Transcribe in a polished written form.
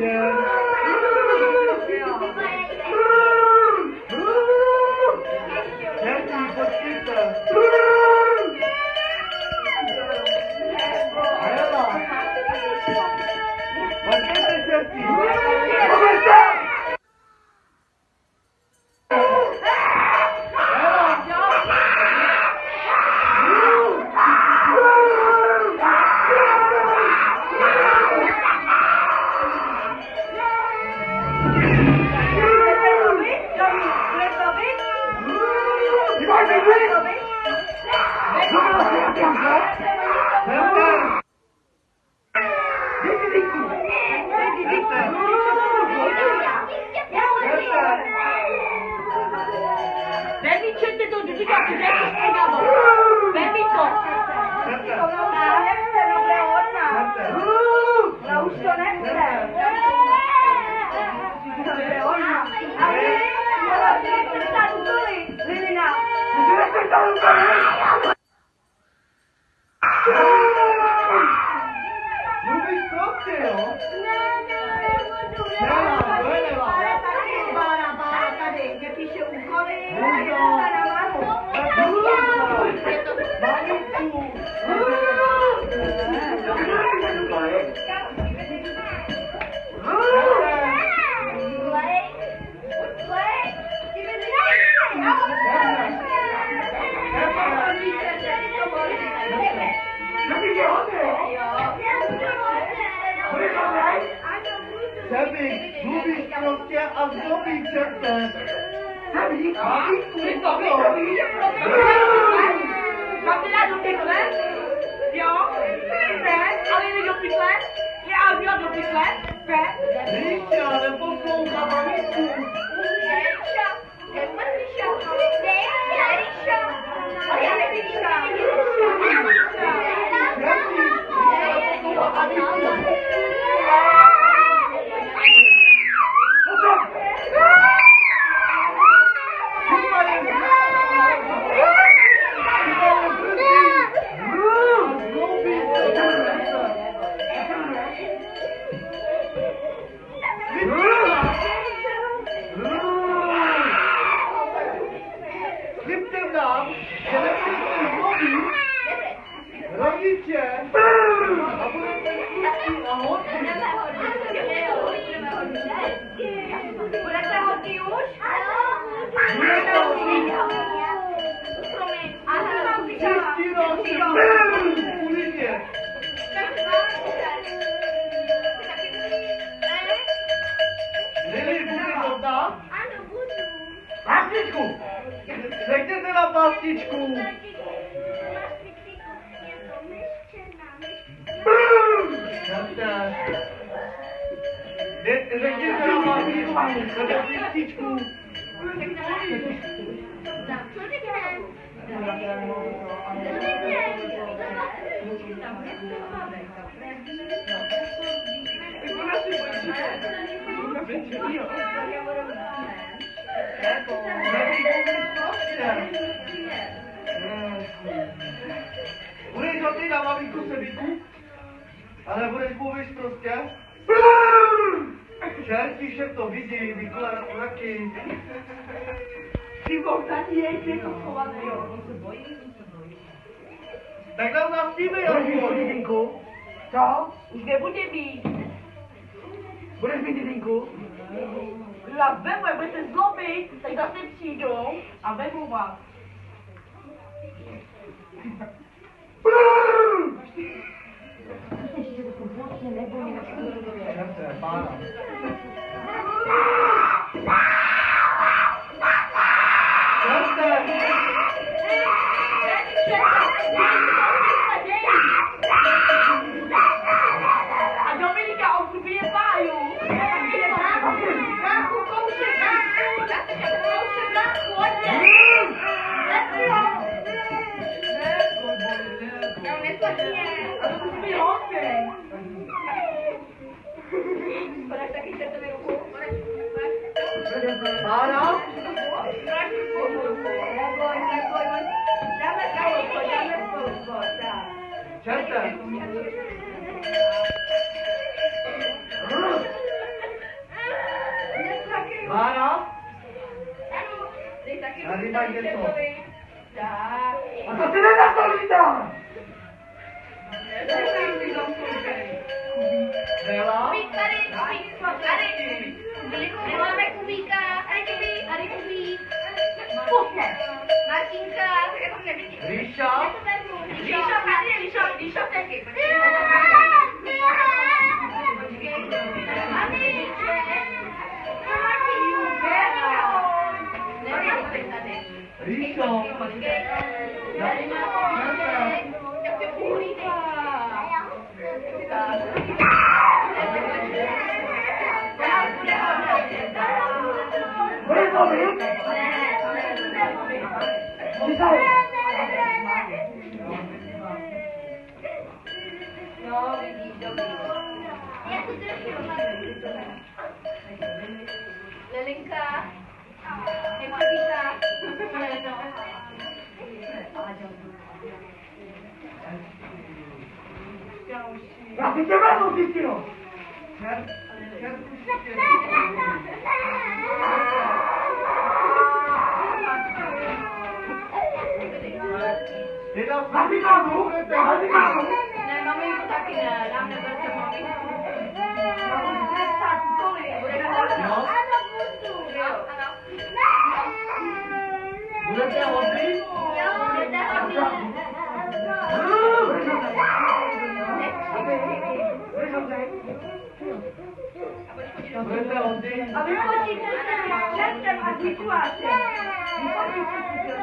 večer. Čertí, počkejte. Hela. Počkejte, čertí. Mluvíš prostě, jo? Tady nepíše úkoly, Sebík, mluvíš prostě a zdobíš čerte. Sebík, mám teda do pytle? Jo? Ne, ale jde do pytle? Je Alvia do pytle? Ne? Ríša, neposlouchá maminku. Slibte nám, že nebudete zlobí rodiče a budete slušní a hodní. Budete hodný už? Budete hodní. Příští rok se uvidě. Lili, budeš hodná? Ano, budu. Pastičku! Řekněte na pastičku! Řekněte na pastičku! Na pastičku! Budeš hodný na maminku Sebíku? Ale budeš mluvit prostě? Čerti všechno vidí, Mikuláš taky. Ty tady je to schované, jo. On se bojí. Tak nám nastíme, Janku. Co? Už nebude mít. Budeš mít jedinku? Já vemu, jak budete zlobit, tak zase přijdou a vemu vás. Čerte, pána. Čerte! A Dominika obklubí je páju. Bráchu, kousek, bráchu. Kousek, bráchu, hodně. Já neslatně. A to musí být hodně. Podáš taky čertový ruku? Pána? Čerte! mají něco. Tak. A to si nenastolíte! Bela? Kubík tady, máme Kubíka, tady Kubík. Martinka, jako nevidím. Ríša? Líšo, tady, Líšo taky. Ríšo? No, vidíš, dobrý. Lelinka. Jak se písá? Já si tě vezmu, Kristýno! Ty tam Hasikářu? Hasikářu? Ne, maminku taky ne, nám neberte maminku. Jo? Budete hodný? Jo, budete hodný. Budete hodný? A vyfotíte se čertem a situace. Vyfotíte se.